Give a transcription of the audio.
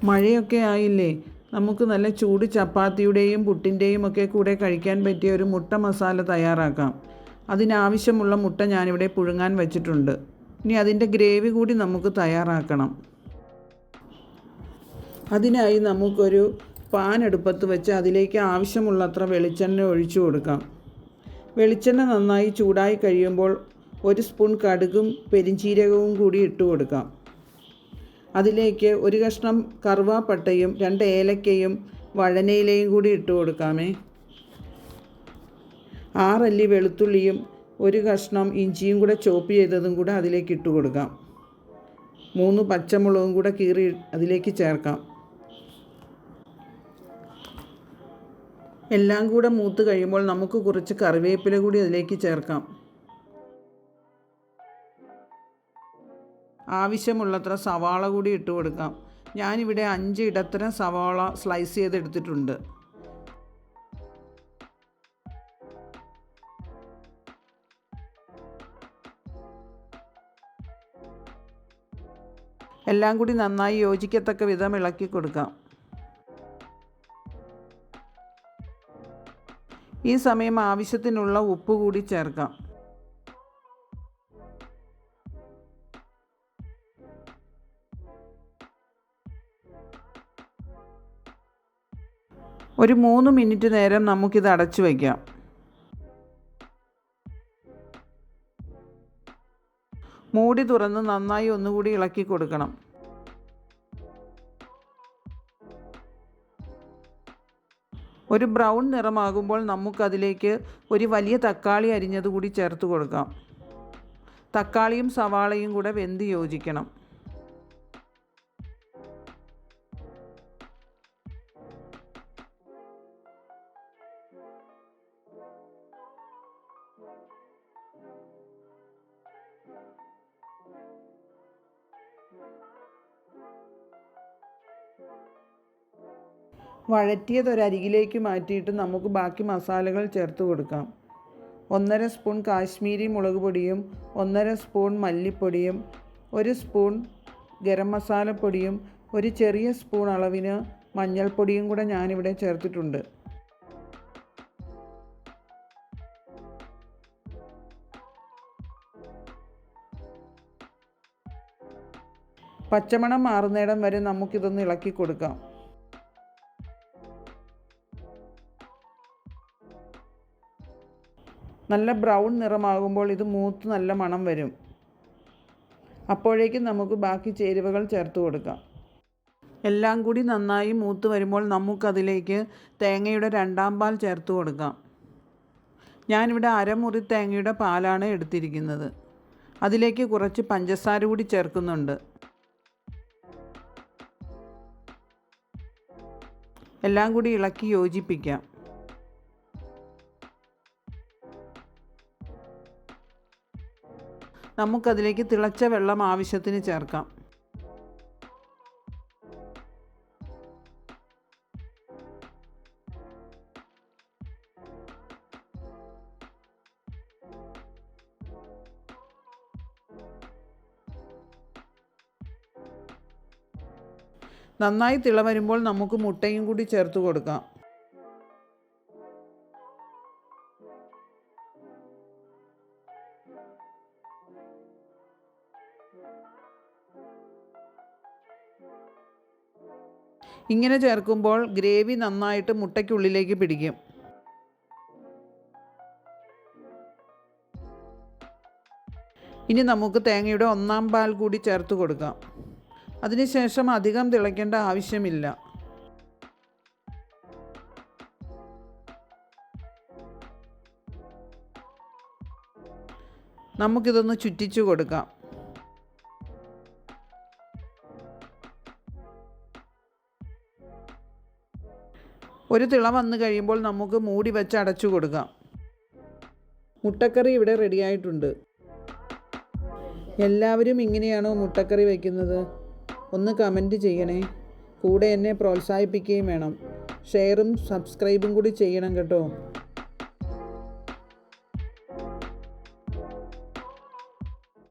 മഴയൊക്കെ ആയില്ലേ, നമുക്ക് നല്ല ചൂട് ചപ്പാത്തിയുടെയും പുട്ടിൻ്റെയും ഒക്കെ കൂടെ കഴിക്കാൻ പറ്റിയ ഒരു മുട്ട മസാല തയ്യാറാക്കാം. അതിനാവശ്യമുള്ള മുട്ട ഞാനിവിടെ പുഴുങ്ങാൻ വെച്ചിട്ടുണ്ട്. ഇനി അതിൻ്റെ ഗ്രേവി കൂടി നമുക്ക് തയ്യാറാക്കണം. അതിനായി നമുക്കൊരു പാൻ അടുപ്പത്ത് വെച്ച് അതിലേക്ക് ആവശ്യമുള്ളത്ര വെളിച്ചെണ്ണ ഒഴിച്ചു കൊടുക്കാം. വെളിച്ചെണ്ണ നന്നായി ചൂടായി കഴിയുമ്പോൾ 1 സ്പൂൺ കടുകും പെരിഞ്ചീരകവും കൂടി ഇട്ട് കൊടുക്കാം. അതിലേക്ക് 1 കഷ്ണം കറുവാപ്പട്ടയും 2 ഏലക്കയും വഴനയിലയും കൂടി ഇട്ട് കൊടുക്കാമേ. 6 അല്ലി വെളുത്തുള്ളിയും 1 കഷ്ണം ഇഞ്ചിയും കൂടെ ചോപ്പ് ചെയ്തതും കൂടെ അതിലേക്ക് ഇട്ട് കൊടുക്കാം. 3 പച്ചമുളകും കൂടെ കീറി അതിലേക്ക് ചേർക്കാം. എല്ലാം കൂടെ മൂത്ത് കഴിയുമ്പോൾ നമുക്ക് കുറച്ച് കറിവേപ്പില കൂടി അതിലേക്ക് ചേർക്കാം. ആവശ്യമുള്ളത്ര സവാള കൂടി ഇട്ട് കൊടുക്കാം. ഞാനിവിടെ 5 ഇടത്തരം സവാള സ്ലൈസ് ചെയ്തെടുത്തിട്ടുണ്ട്. എല്ലാം കൂടി നന്നായി യോജിക്കത്തക്ക വിധം ഇളക്കി കൊടുക്കാം. ഈ സമയം ആവശ്യത്തിനുള്ള ഉപ്പ് കൂടി ചേർക്കാം. ഒരു 3 മിനിറ്റ് നേരം നമുക്കിത് അടച്ചു വയ്ക്കാം. മൂടി തുറന്ന് നന്നായി ഒന്നുകൂടി ഇളക്കി കൊടുക്കണം. ഒരു ബ്രൗൺ നിറമാകുമ്പോൾ നമുക്കതിലേക്ക് ഒരു വലിയ തക്കാളി അരിഞ്ഞത് കൂടി ചേർത്ത് കൊടുക്കാം. തക്കാളിയും സവാളയും കൂടെ വെന്ത് യോജിക്കണം. വഴറ്റിയതൊരരികിലേക്ക് മാറ്റിയിട്ട് നമുക്ക് ബാക്കി മസാലകൾ ചേർത്ത് കൊടുക്കാം. 1.5 സ്പൂൺ കാശ്മീരി മുളക് പൊടിയും 1.5 സ്പൂൺ മല്ലിപ്പൊടിയും 1 സ്പൂൺ ഗരം മസാലപ്പൊടിയും 1 ചെറിയ സ്പൂൺ അളവിന് മഞ്ഞൾപ്പൊടിയും കൂടെ ഞാനിവിടെ ചേർത്തിട്ടുണ്ട്. പച്ചമണം മാറുന്നിടം വരെ നമുക്കിതൊന്ന് ഇളക്കി കൊടുക്കാം. നല്ല ബ്രൗൺ നിറമാകുമ്പോൾ ഇത് മൂത്ത് നല്ല മണം വരും. അപ്പോഴേക്കും നമുക്ക് ബാക്കി ചേരുവകൾ ചേർത്ത് കൊടുക്കാം. എല്ലാം കൂടി നന്നായി മൂത്ത് വരുമ്പോൾ നമുക്കതിലേക്ക് തേങ്ങയുടെ 2ാം പാൽ ചേർത്ത് കൊടുക്കാം. ഞാനിവിടെ അരമുറി തേങ്ങയുടെ പാലാണ് എടുത്തിരിക്കുന്നത്. അതിലേക്ക് കുറച്ച് പഞ്ചസാര കൂടി ചേർക്കുന്നുണ്ട്. എല്ലാം കൂടി ഇളക്കി യോജിപ്പിക്കാം. നമുക്കതിലേക്ക് തിളച്ച വെള്ളം ആവശ്യത്തിന് ചേർക്കാം. നന്നായി തിള വരുമ്പോൾ നമുക്ക് മുട്ടയും കൂടി ചേർത്ത് കൊടുക്കാം. ഇങ്ങനെ ചേർക്കുമ്പോൾ ഗ്രേവി നന്നായിട്ട് മുട്ടയ്ക്കുള്ളിലേക്ക് പിടിക്കും. ഇനി നമുക്ക് തേങ്ങയുടെ 1ാം പാൽ കൂടി ചേർത്ത് കൊടുക്കാം. അതിനുശേഷം അധികം തിളയ്ക്കേണ്ട ആവശ്യമില്ല. നമുക്കിതൊന്ന് ചുറ്റിച്ചു കൊടുക്കാം. ഒരു തിള വന്നു കഴിയുമ്പോൾ നമുക്ക് മൂടി വെച്ച് അടച്ചു കൊടുക്കാം. മുട്ടക്കറി ഇവിടെ റെഡിയായിട്ടുണ്ട്. എല്ലാവരും ഇങ്ങനെയാണോ മുട്ടക്കറി വയ്ക്കുന്നത്? ഒന്ന് കമൻറ്റ് ചെയ്യണേ. കൂടെ എന്നെ പ്രോത്സാഹിപ്പിക്കുകയും വേണം. ഷെയറും സബ്സ്ക്രൈബും കൂടി ചെയ്യണം കേട്ടോ.